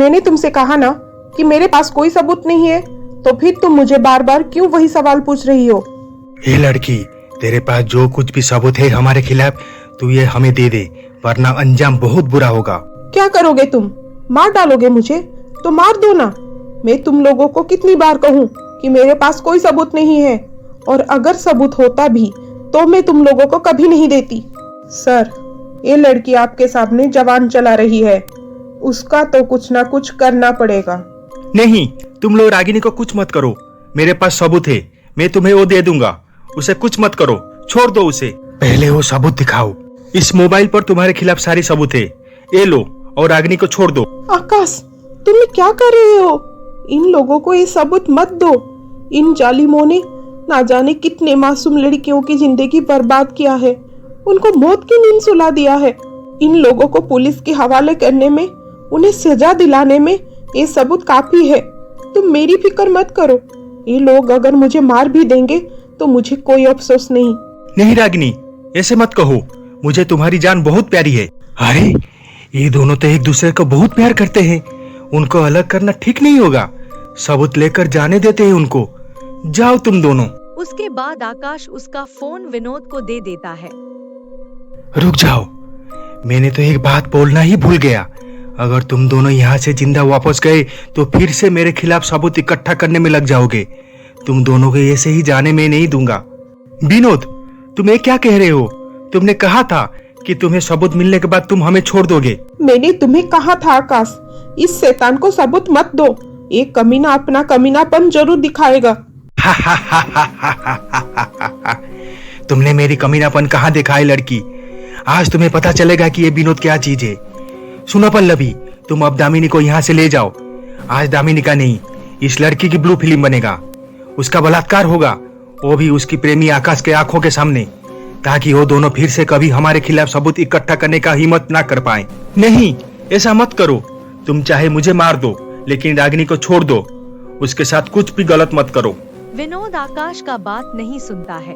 मैंने तुमसे कहा ना कि मेरे पास कोई सबूत नहीं है, तो फिर तुम मुझे बार बार क्यों वही सवाल पूछ रही हो? हे लड़की, तेरे पास जो कुछ भी सबूत है हमारे खिलाफ, तू ये हमें दे दे, वरना अंजाम बहुत बुरा होगा। क्या करोगे तुम? मार डालोगे मुझे? तो मार दो ना। मैं तुम लोगों को कितनी बार कहूँ कि मेरे पास कोई सबूत नहीं है, और अगर सबूत होता भी तो मैं तुम लोगों को कभी नहीं देती। सर, ये लड़की आपके सामने जवान चला रही है, उसका तो कुछ ना कुछ करना पड़ेगा। नहीं, तुम लोग रागिनी को कुछ मत करो, मेरे पास सबूत है, मैं तुम्हें वो दे दूंगा, उसे कुछ मत करो, छोड़ दो उसे। पहले वो सबूत दिखाओ। इस मोबाइल पर तुम्हारे खिलाफ सारी सबूत है, ये लो और रागिनी को छोड़ दो। आकाश, तुम क्या कर रहे हो? इन लोगों को ये सबूत मत दो। इन जालिमों ने ना जाने कितने मासूम लड़कियों की जिंदगी बर्बाद किया है, उनको मौत की नींद सुला दिया है। इन लोगों को पुलिस के हवाले करने में, उन्हें सजा दिलाने में ये सबूत काफी है। तुम मेरी फिक्र मत करो। ये लोग अगर मुझे मार भी देंगे तो मुझे कोई अफसोस नहीं। नहीं रागिनी, ऐसे मत कहो, मुझे तुम्हारी जान बहुत प्यारी है। अरे, ये दोनों तो एक दूसरे को बहुत प्यार करते हैं, उनको अलग करना ठीक नहीं होगा। सबूत लेकर जाने देते हैं उनको। जाओ तुम दोनों। उसके बाद आकाश उसका फोन विनोद को दे देता है। रुक जाओ, मैंने तो एक बात बोलना ही भूल गया। अगर तुम दोनों यहाँ से जिंदा वापस गए तो फिर से मेरे खिलाफ सबूत इकट्ठा करने में लग जाओगे। तुम दोनों को ऐसे ही जाने में नहीं दूंगा। विनोद, तुम ये क्या कह रहे हो? तुमने कहा था कि तुम्हें सबूत मिलने के बाद तुम हमें छोड़ दोगे। मैंने तुम्हें कहा था आकाश, इस शैतान को सबूत मत दो, एक कमीना अपना कमीनापन जरूर दिखाएगा। तुमने मेरी कमीनापन कहाँ देखा है लड़की? आज तुम्हें पता चलेगा कि ये विनोद क्या चीज है। सुनो पल्लवी, तुम अब दामिनी को यहाँ से ले जाओ। आज दामिनी का नहीं, इस लड़की की ब्लू फिल्म बनेगा, उसका बलात्कार होगा, वो भी उसकी प्रेमी आकाश के आंखों के सामने, ताकि वो दोनों फिर से कभी हमारे खिलाफ सबूत इकट्ठा करने का हिम्मत ना कर पाए। नहीं, ऐसा मत करो। तुम चाहे मुझे मार दो, लेकिन रागिनी को छोड़ दो, उसके साथ कुछ भी गलत मत करो। विनोद आकाश का बात नहीं सुनता है,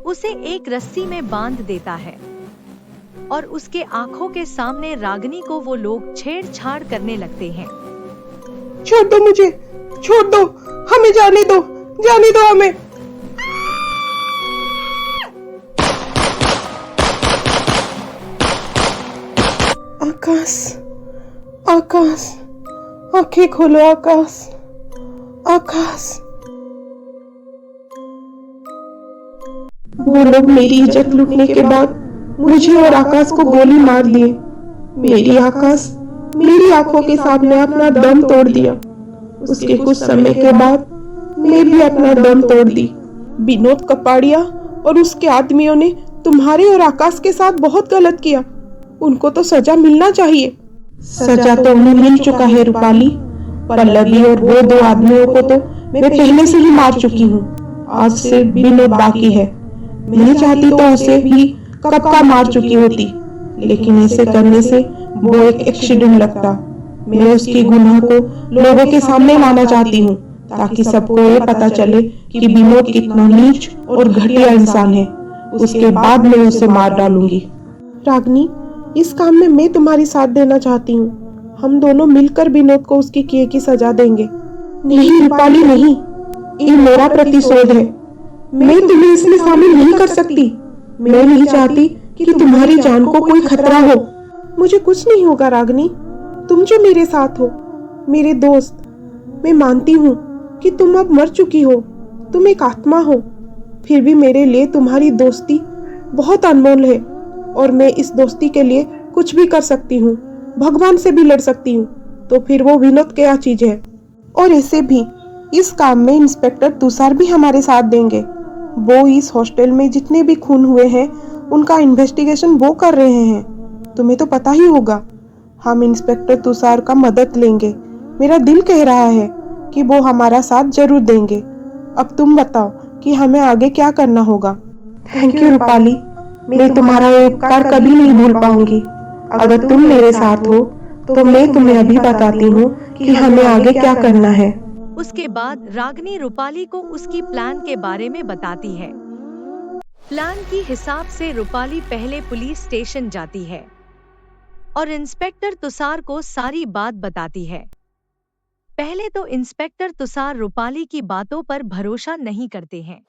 उसे एक रस्सी में बांध देता है और उसके आंखों के सामने रागिनी को वो लोग छेड़छाड़ करने लगते हैं। छोड़ दो मुझे, छोड़ दो, हमें जाने दो, जाने दो हमें। आकाश, आकाश, आंखें खोलो आकाश, आकाश। वो लोग मेरी इज्जत लूटने के बाद मुझे और आकाश को गोली मार दिए। मेरी आकाश मेरी आंखों के सामने अपना दम तोड़ दिया। उसके कुछ समय के बाद मैं भी अपना दम तोड़ दी। विनोद कपाड़िया और उसके आदमियों ने तुम्हारे और आकाश के साथ बहुत गलत किया, उनको तो सजा मिलना चाहिए। सजा तो उन्हें मिल चुका है रूपाली। पल्लवी और वो दो आदमियों को तो मैं पहले से ही मार चुकी हूँ, आज सिर्फ विनोद बाकी है। मैं चाहती तो उसे भी कब का मार चुकी होती, लेकिन ऐसे करने से वो एक एक्सीडेंट लगता। मैं उसकी गुनाह को लोगों के सामने लाना चाहती हूँ, ताकि सबको ये पता चले कि विनोद कितना नीच और घटिया इंसान है। उसके बाद मैं उसे मार डालूंगी। रागिनी, इस काम में मैं तुम्हारी साथ देना चाहती हूँ। हम दोनों मिलकर विनोद को उसके किए की सजा देंगे। नहीं रूपाली, नहीं, ये मेरा प्रतिशोध है। मैं तुम्हें इसमें शामिल नहीं कर सकती। मैं नहीं चाहती कि तुम्हारी जान को कोई खतरा हो। मुझे कुछ नहीं होगा रागिनी, तुम जो मेरे साथ हो, मेरे दोस्त। मैं मानती हूँ कि तुम अब मर चुकी हो, तुम एक आत्मा हो, फिर भी मेरे लिए तुम्हारी दोस्ती बहुत अनमोल है, और मैं इस दोस्ती के लिए कुछ भी कर सकती हूँ, भगवान से भी लड़ सकती हूँ। तो फिर वो विनोद क्या चीज है? और ऐसे भी इस काम में इंस्पेक्टर तुषार भी हमारे साथ देंगे। वो इस हॉस्टल में जितने भी खून हुए हैं उनका इन्वेस्टिगेशन वो कर रहे हैं। तुम्हें तो पता ही होगा, हम इंस्पेक्टर तुषार का मदद लेंगे। मेरा दिल कह रहा है कि वो हमारा साथ जरूर देंगे। अब तुम बताओ कि हमें आगे क्या करना होगा। थैंक यू रूपाली, मैं तुम्हारा ये उपकार कभी नहीं भूल पाऊंगी। अगर तुम मेरे साथ हो तो मैं तुम्हें अभी बताती हूँ कि हमें आगे क्या करना है। उसके बाद रागिनी रूपाली को उसकी प्लान के बारे में बताती है। प्लान के हिसाब से रूपाली पहले पुलिस स्टेशन जाती है और इंस्पेक्टर तुषार को सारी बात बताती है। पहले तो इंस्पेक्टर तुषार रूपाली की बातों पर भरोसा नहीं करते हैं,